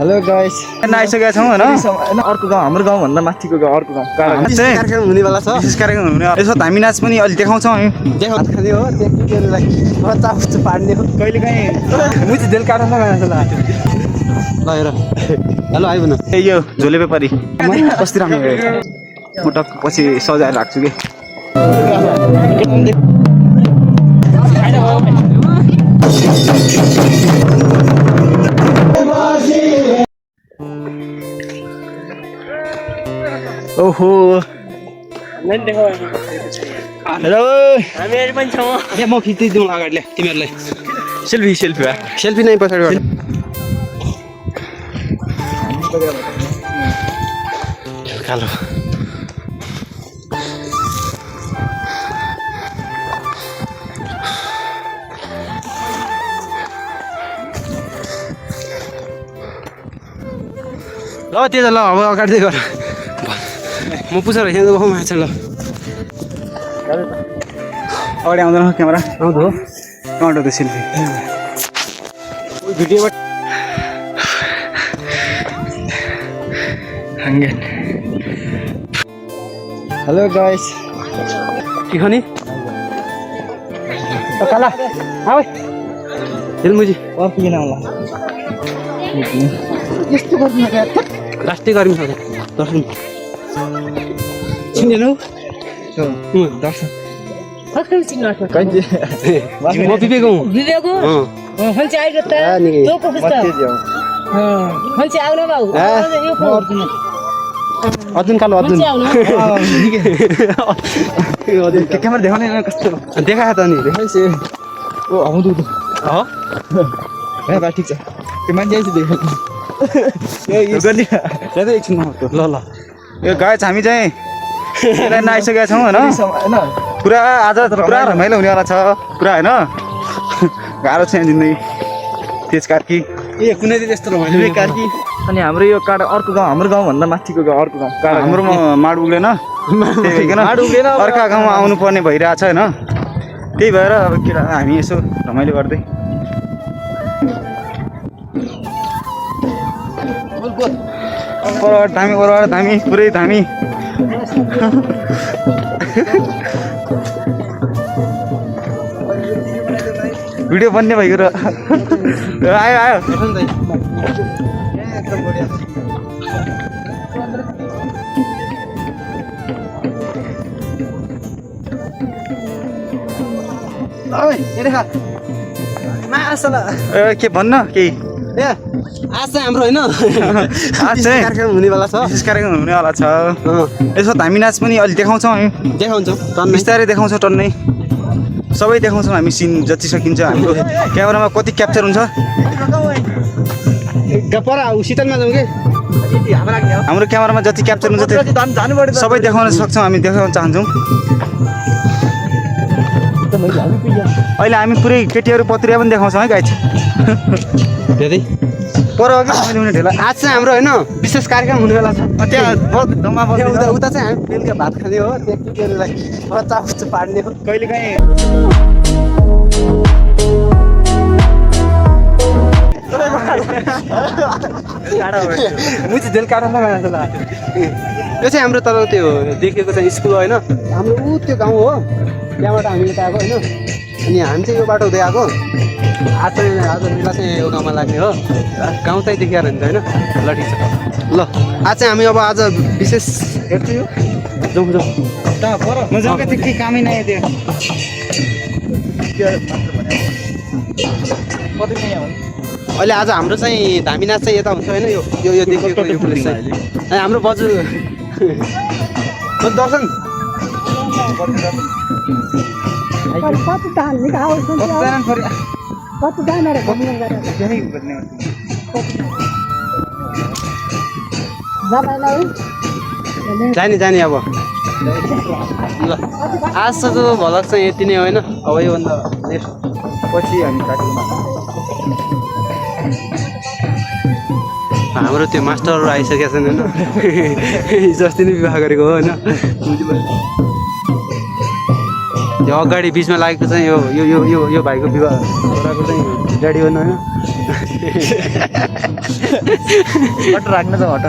Hello guys आइसकेका छौँ होइन अर्को गाउँ हाम्रो गाउँभन्दा माथिको गाउँ अर्को गाउँ कार्यक्रम हुनेवाला छ विशेष कार्यक्रम हुने यसो धामी नाच पनि अहिले देखाउँछौँ हामी भात खाने हो त्यहाँलाई बच्चा पार्ने हो कहिले काहीँ मुझे जेल काट्न गएको ल हेर हेलो आइबु न ए यो झोले व्यापारी कस्तो राम्रो म टक्क पछि सजाएर राख्छु कि ओहो हेलो हामीहरु पनि छौँ ए म खिच्दिदिउँ अगाडिले तिमीहरूलाई सेल्फी सेल्फी नै पछाडि गर्नु कालो ल त्यही त ल अब अगाडि गर म पुछेर यहाँ माछा ल अगाडि आउँदैन क्यामेरा आउँदो कहाँबाट त्यो सेल्फी भिडियोबाट हेलो गाइस के खाने काला आऊ हेल मुजी अर्को किन आउला यस्तो गर्नु लास्टै गर्नु सक्छ दर्शन चिन्दैनौ दर्शन हक्कल चिन्न म विवेक हौ विवेक हो हल्छ आइगयो त तँ को पुस्ता हल्छ आउन बाउ यो को अर्जुन कालो अर्जुन क्यामेरा देखाउने कस्तो देखाए त नि देखाइसे ओ आउँदो हो ए बा ठीक छ त्यो मान्छे आइछ देख यो गर्ने त्यही एकछिन नहोस् ल ल यो गाइस हामी चाहिँ लाइन आइसकेका छौँ होइन हैन पुरा आज पुरा रमाइलो हुनेवाला छ पुरा होइन गाह्रो छ यहाँ जिन्दगी तेज कार्की ए कुनै दिन यस्तो रमाइलो कार्की अनि हाम्रो यो काँडा अर्को गाउँ हाम्रो गाउँभन्दा माथिको गाउँ अर्को गाउँ हाम्रोमा माड उग्लेन त्यही भइकन अर्का गाउँमा आउनु पर्ने भइरहेछ होइन त्यही भएर अब केटा हामी यसो रमाइलो गर्दै परबाट धामी पुरै धामी भिडियो बन्ने भइगयो र आयो एकदम बढिया ओइ ए देखा मासला के भन्न केही ए आज चाहिँ हाम्रो हैन आज चाहिँ कार्यक्रम हुनेवाला छ विशेष कार्यक्रम हुनेवाला छ यसो धामी नाच पनि अहिले देखाउँछौँ हामी देखाउँछौँ बिस्तारै देखाउँछौँ टन्नै सबै देखाउँछौँ हामी सिन जति सकिन्छ हाम्रो क्यामेरामा कति क्याप्चर हुन्छ पर शीतलमा जाउँ के हाम्रो क्यामेरामा जति क्याप्चर हुन्छ सबै देखाउन सक्छौँ हामी देखाउन चाहन्छौँ अहिले हामी पुरै केटीहरू पत्रिया पनि देखाउँछौँ है गाइस धेरै पर अघि मैले हुने ढेला आज चाहिँ हाम्रो हैन विशेष कार्यक्रम हुनेवाला छ त्यहाँ उता चाहिँ हामी बेलुका भात खाने हो त्यहाँ केटीहरूलाई बच्चा पार्ने हो कहिले काहीँ मुझे जेल काट्न गएको ल यो चाहिँ हाम्रो तल त्यो देखेको चाहिँ स्कुल होइन हाम्रो ऊ त्यो गाउँ हो त्यहाँबाट हामी यता आएको होइन अनि हामी चाहिँ यो बाटो हुँदै आएको आज मेला चाहिँ यो गाउँमा लाग्ने हो गाउँ चाहिँ देखिएर हुन्छ होइन ल ठिक छ ल आज चाहिँ हामी अब आज विशेष हेर्छु यो जाउँ म जग्गा चाहिँ के कामै नआयो त्यो अहिले आज हाम्रो चाहिँ धामी नाच चाहिँ यता हुन्छ होइन यो देखिएको यो प्लेस चाहिँ अनि हाम्रो बजु दर्शन जाने अब ल आजको भ्लग चाहिँ यति नै होइन अब योभन्दा नेक्स्ट पछि हामी काट्यौँ हाम्रो त्यो मास्टरहरू आइसकेका छन् होइन हिजोअस्ति नै विवाह गरेको हो होइन त्यो अगाडि बिचमा लागेको चाहिँ यो यो यो यो भाइको विवाह छोराको चाहिँ ड्याडी होइन होइन बट राख्न त हट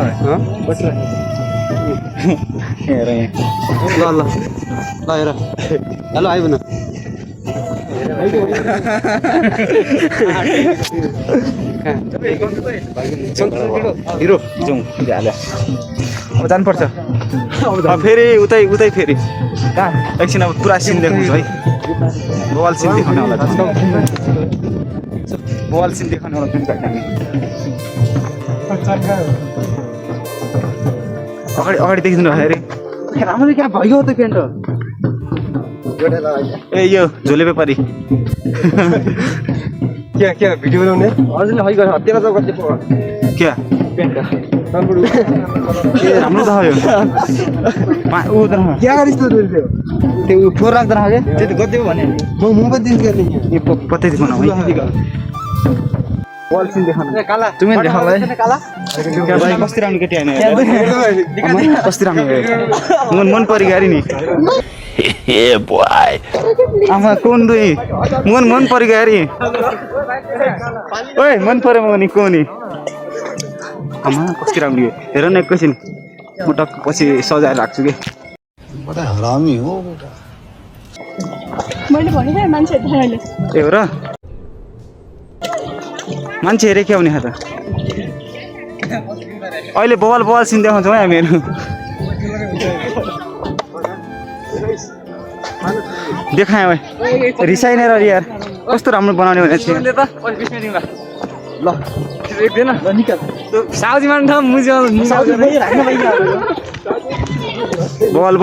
हेर ल ल ल हेर हेलो आइब न हिरो जाउँ हाल्यो अब जानुपर्छ फेरि उतै फेरि कहाँ एकछिन अब पुरा सिन देखाउँछु है बवाल सिन देखाउने होला बवाल सिन देखाउने होला अगाडि देखिदिनु अरे राम्ररी कहाँ भयो त पेन्ट ए यो झोले व्यापारी के भिडियो बनाउने हजुरले है गरेर हत्या त कति क्या पेन्ट राम्रो छ यो ऊ त क्या गरिस् त त्यो फोहोर राख्दैन क्या त्यो त गद्दियो भने म पनि दिन्छु गर्ने यो पत्तै बनाऊ है बल सिन देखाउनु काला तिमी देखाउ है काला कस्तो राम्रो केटी आएन कस्तो राम्रो मन परि गाडी नि आमा कोन दुई मन परि गाडी ओए मन पर्यो म नि को नि आमा कस्तो राम्रो हेर न एकैछिन म टक्क पछि सजाएर राख्छु कि बडा हरामी हो मैले भने मान्छे थाहाले ए हो र मान्छे हेरे के आउने त अहिले बवाल सिन देखाउँछौँ है हामीहरू देखाएँ है रिसाइने र यार कस्तो राम्रो बनाउने भनेको थियो ल देख्दैन साउजी मान ठाउँ मुजी बल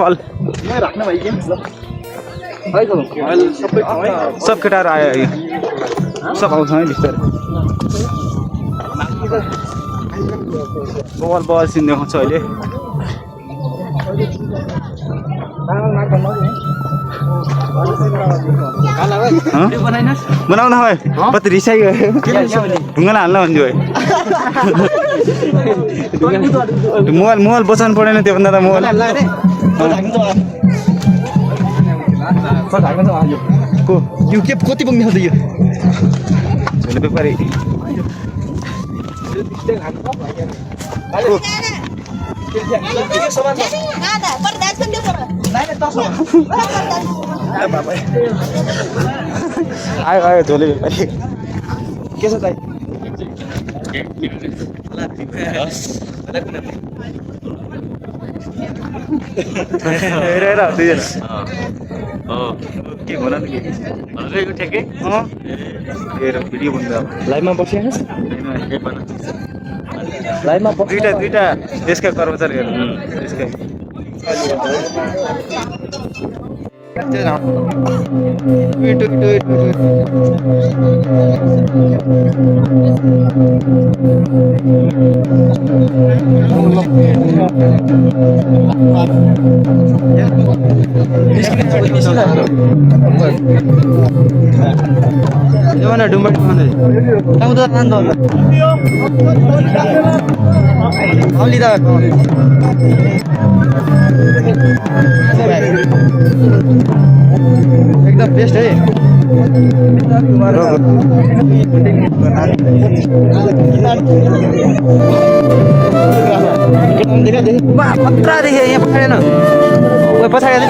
सब केटाहरू आयो सब आउँछ है बिस्तारै बल सिन देखाउँछ अहिले बनाउँदा है कति रिसाइयो ढुङ्गालाई हाल्न भन्छु है मोबाइल बचाउनु परेन त्योभन्दा त मोबाइल को यो के कति पुग्ने हो त यो झोले व्यापारी आयो झोले व्यापारी के छ दाइ हेरेर के भन त के ठेकै हेर भिडियो बन्द लाइभमा बसिहाल्छ लाइभमा दुईटा देशका कर्मचारीहरू देशकै Mana domba di mana? Kamu tuh apa tuh? Kau lihat. एकदम बेस्ट है पत्रा देखे यहाँ पछाडि न पछाडि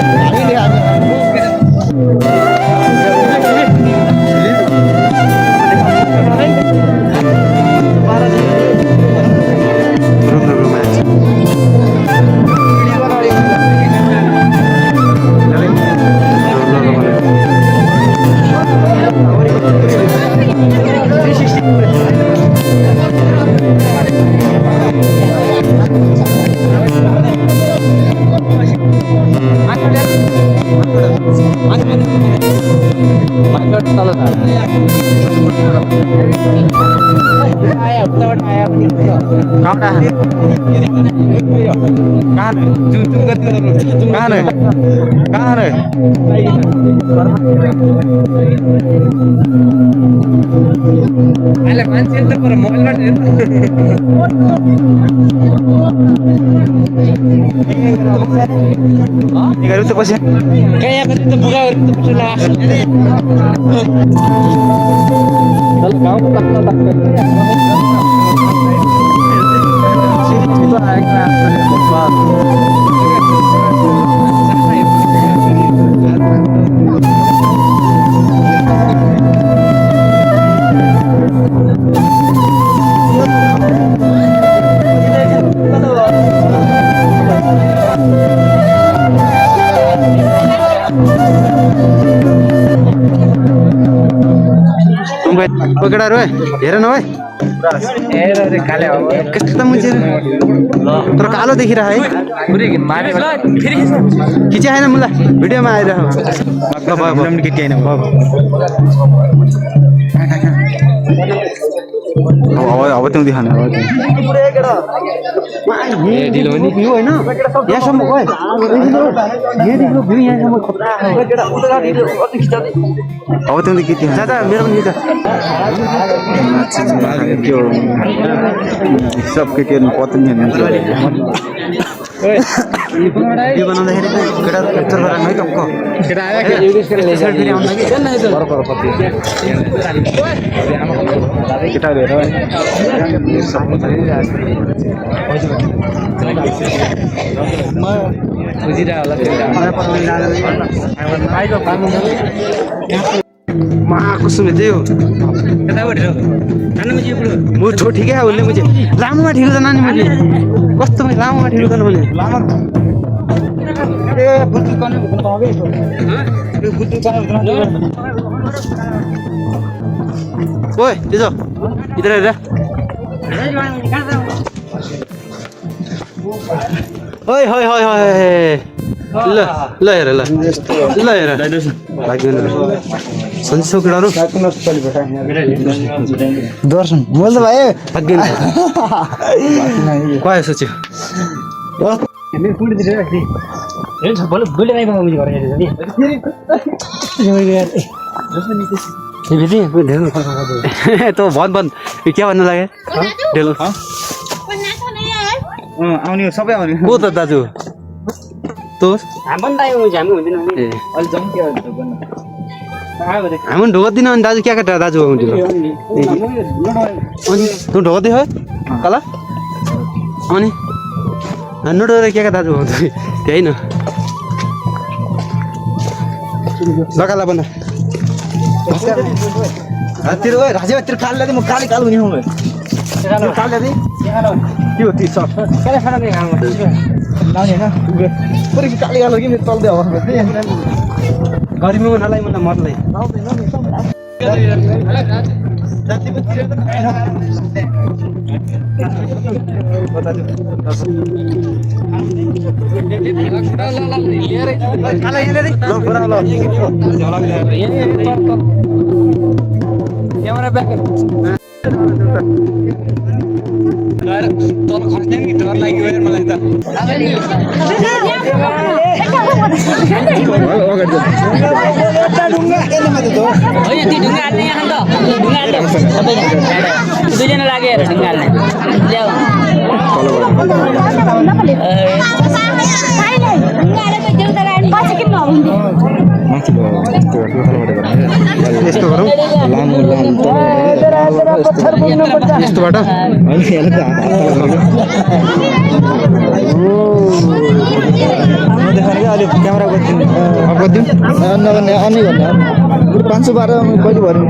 केटाहरू हेर न है कस्तो मुझे तर कालो देखिरह है खिच्या होइन मलाई भिडियोमा आइरह अब त्यो देखाने ढिलो होइन यहाँसम्म गयो अब त्यो के थियो दादा मेरो पनि त्यो सब के पत्नी यो बनाउँदाखेरि केटा क्याप्चर गरेर है कमको कसम त्यही हो म ठिकै उसले मुझे लामोमा ठिक त नानी मैले कस्तो लामोमा ठिक त मैले ओए त्यसो इधर हेर ओइ होइ होइ होइ ल ल हेर ल ल हेर लाग्दैन सन्चो केटाहरू दर्शन बोल त भाइ लाग्दैन काय सोच्यो तो भन क्या भन्नु लाग्यो ढेलो आउने सबै आउने को त दाजु तो हामी ढोका दिन अनि दाजु क्या कटा दाजु हुन्थ्यो अनि तँ ढोका दियो कला अनि नडोरे क्या दाजु हुन्थ्यो त्यही न लगाला बना तेरो राजे तेरो काल ल्यादे म काली काल हुने हुँ काल ल्यादे के हो ती सब कहिले खाना नहीं खाऊंगा लाउने हैन पुरै काली काल कि मेरो चल्दै हो गर्मीमा नलाई मलाई मर्दै दुईजना लाग्यो ढुङ्गा हाल्ने ल्याऊ यस्तो गरौँ यस्तोबाट क्यामेरा गरिदिउँ अन्य भन्दा 512 कहिले भर्नु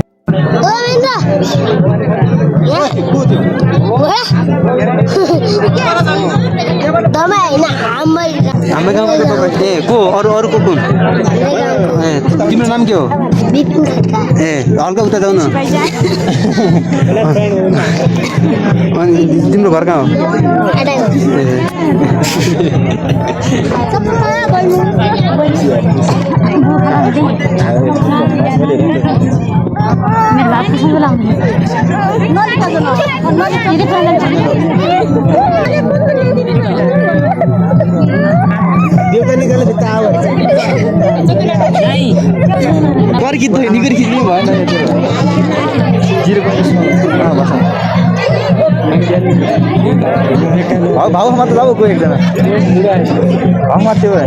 दमाई होइन हाम्रो गाउँको ए को अरू को कुन ए तिम्रो नाम के हो ए हल्का उता जाऊ न अनि तिम्रो घर कहाँ कर गीत भयो निकर खिच्नु भएन भाउ मात्र जाऊ गयो एकजना भाउ मात्र है